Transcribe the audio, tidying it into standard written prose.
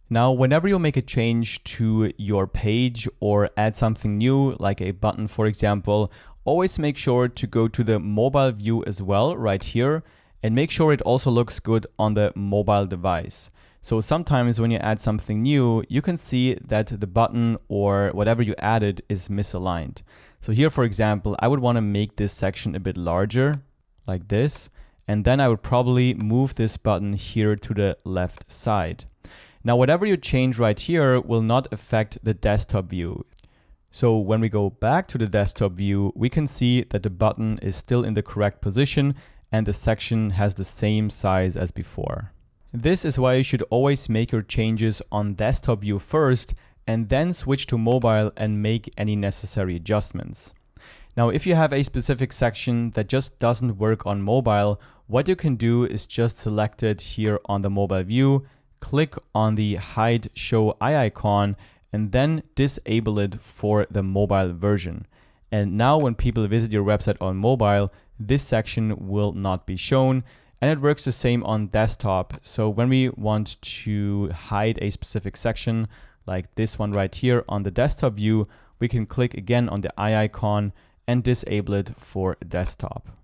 Now, whenever you make a change to your page or add something new, like a button, for example, always make sure to go to the mobile view as well, right here, and make sure it also looks good on the mobile device. So sometimes when you add something new, you can see that the button or whatever you added is misaligned. So here, for example, I would want to make this section a bit larger, like this, and then I would probably move this button here to the left side. Now, whatever you change right here will not affect the desktop view. So when we go back to the desktop view, we can see that the button is still in the correct position and the section has the same size as before. This is why you should always make your changes on desktop view first and then switch to mobile and make any necessary adjustments. Now, if you have a specific section that just doesn't work on mobile, what you can do is just select it here on the mobile view, click on the hide show eye icon, and then disable it for the mobile version. And now when people visit your website on mobile, this section will not be shown. And it works the same on desktop. So when we want to hide a specific section, like this one right here on the desktop view, we can click again on the eye icon and disable it for desktop.